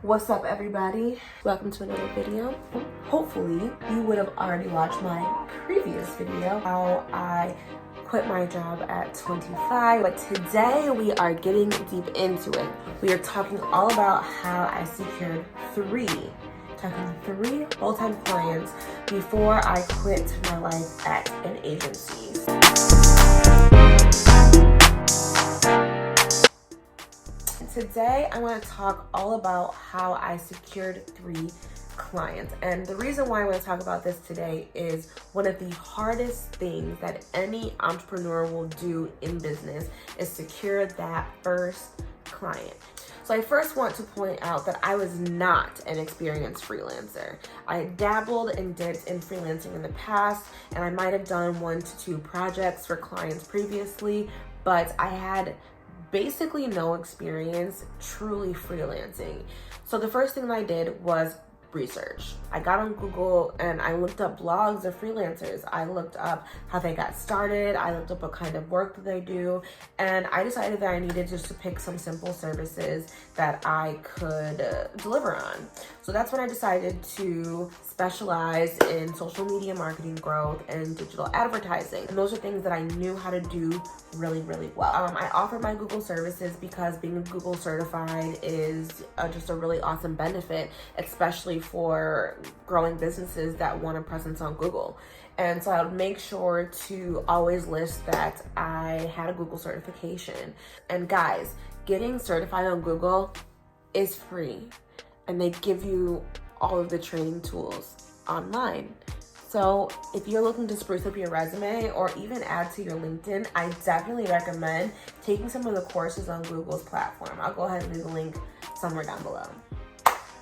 What's up, everybody? Welcome to another video. Hopefully you would have already watched my previous video, how I quit my job at 25, but today we are getting deep into it. We are talking all about how I secured three full-time clients before I quit my life at an agency. Today, I want to talk all about how I secured three clients. And the reason why I want to talk about this today is one of the hardest things that any entrepreneur will do in business is secure that first client. So I first want to point out that I was not an experienced freelancer. I dabbled and dipped in freelancing in the past, and I might have done 1 to 2 projects for clients previously, but I had basically no experience truly freelancing. So the first thing I did was research. I got on Google and I looked up blogs of freelancers. I looked up how they got started. I looked up what kind of work that they do. And I decided that I needed just to pick some simple services that I could deliver on. So that's when I decided to specialize in social media marketing growth and digital advertising. And those are things that I knew how to do really, really well. I offered my Google services because being Google certified is just a really awesome benefit, especially for growing businesses that want a presence on Google. And so I would make sure to always list that I had a Google certification. And guys, getting certified on Google is free, and they give you all of the training tools online. So if you're looking to spruce up your resume or even add to your LinkedIn, I definitely recommend taking some of the courses on Google's platform. I'll go ahead and leave a link somewhere down below.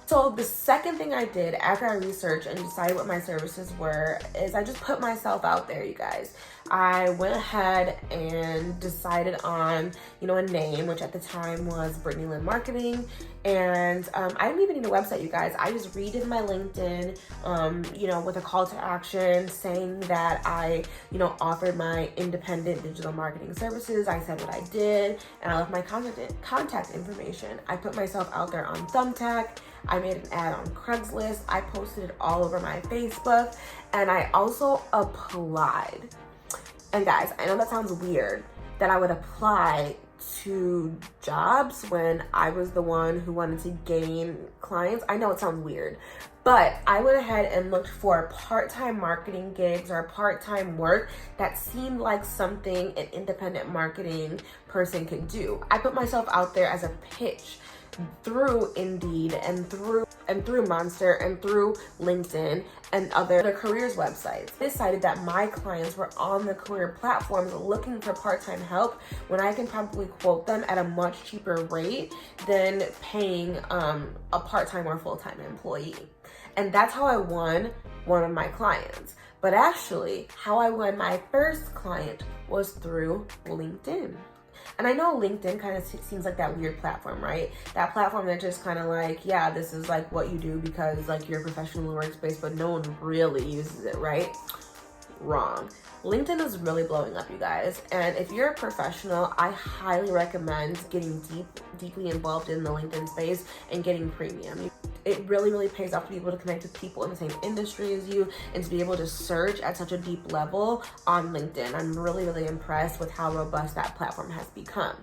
So the second thing I did after I researched and decided what my services were is I just put myself out there, you guys. I went ahead and decided on, a name, which at the time was Brittany Lynn Marketing. And I didn't even need a website, you guys. I just redid my LinkedIn, with a call to action saying that I, offered my independent digital marketing services. I said what I did, and I left my contact information. I put myself out there on Thumbtack. I made an ad on Craigslist. I posted it all over my Facebook, and I also applied. And guys, I know that sounds weird that I would apply to jobs when I was the one who wanted to gain clients. I know it sounds weird, but I went ahead and looked for part-time marketing gigs or part-time work that seemed like something an independent marketing person could do. I put myself out there as a pitch through Indeed and through Monster and through LinkedIn and other careers websites. I decided that my clients were on the career platforms looking for part-time help when I can probably quote them at a much cheaper rate than paying a part-time or full-time employee. And that's how I won one of my clients. But actually, how I won my first client was through LinkedIn. And I know LinkedIn kind of seems like that weird platform, right? That platform that just kind of like, yeah, this is like what you do because like you're a professional workspace, but no one really uses it, right? Wrong. LinkedIn is really blowing up, you guys. And if you're a professional, I highly recommend getting deeply involved in the LinkedIn space and getting premium. It really, really pays off to be able to connect with people in the same industry as you and to be able to search at such a deep level on LinkedIn. I'm really, really impressed with how robust that platform has become.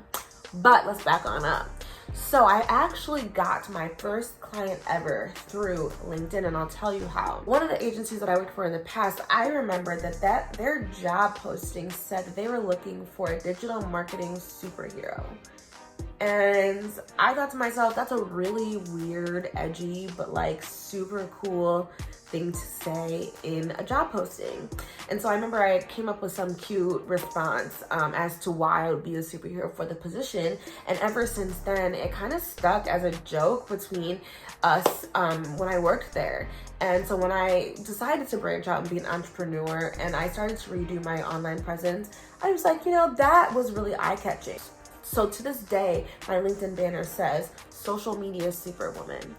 But let's back on up. So I actually got my first client ever through LinkedIn, and I'll tell you how. One of the agencies that I worked for in the past, I remember that their job posting said that they were looking for a digital marketing superhero. And I thought to myself, that's a really weird, edgy, but like super cool thing to say in a job posting. And so I remember I came up with some cute response as to why I would be a superhero for the position. And ever since then, it kind of stuck as a joke between us when I worked there. And so when I decided to branch out and be an entrepreneur and I started to redo my online presence, I was like, that was really eye-catching. So to this day, my LinkedIn banner says social media superwoman.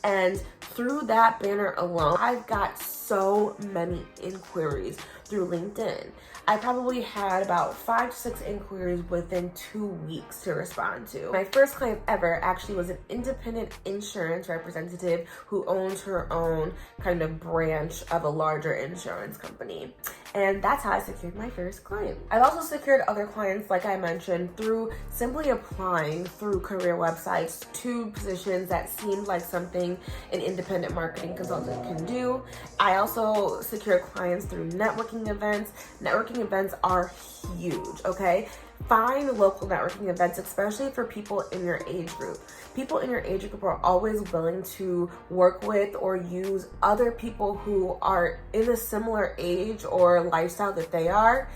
And through that banner alone, I've got so many inquiries through LinkedIn. I probably had about 5 to 6 inquiries within 2 weeks to respond to. My first client ever actually was an independent insurance representative who owns her own kind of branch of a larger insurance company. And that's how I secured my first client. I've also secured other clients, like I mentioned, through simply applying through career websites to positions that seemed like something an independent marketing consultant can do. I also secured clients through networking events. Networking events are huge, okay? Find local networking events, especially for people in your age group. People in your age group are always willing to work with or use other people who are in a similar age or lifestyle that they are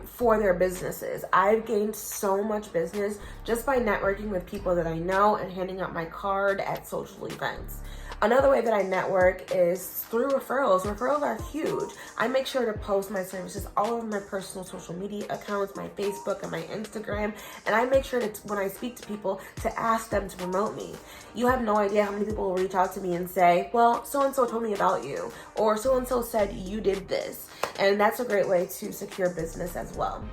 for their businesses. I've gained so much business just by networking with people that I know and handing out my card at social events. Another way that I network is through referrals. Referrals are huge. I make sure to post my services all over my personal social media accounts, my Facebook and my Instagram, and I make sure to, when I speak to people, to ask them to promote me. You have no idea how many people will reach out to me and say, well, so-and-so told me about you, or so-and-so said you did this. And that's a great way to secure business as well.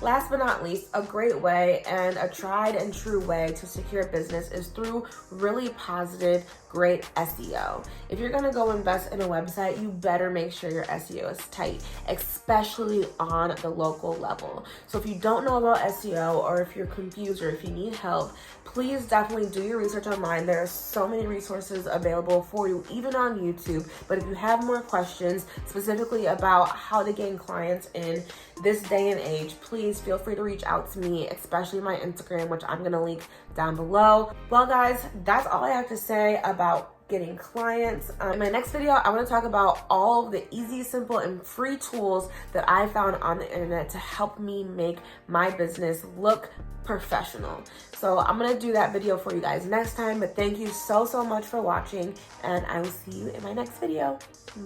Last but not least, a great way and a tried and true way to secure business is through really positive, great SEO. If you're gonna go invest in a website, you better make sure your SEO is tight, especially on the local level. So if you don't know about SEO, or if you're confused, or if you need help, please definitely do your research online. There are so many resources available for you, even on YouTube. But if you have more questions specifically about how to gain clients in this day and age, please feel free to reach out to me, especially my Instagram, which I'm gonna link down below. Well, guys, that's all I have to say about getting clients. In my next video, I want to talk about all of the easy, simple, and free tools that I found on the internet to help me make my business look professional. So I'm going to do that video for you guys next time, but thank you so much for watching, and I will see you in my next video.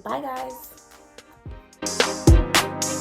Bye, guys.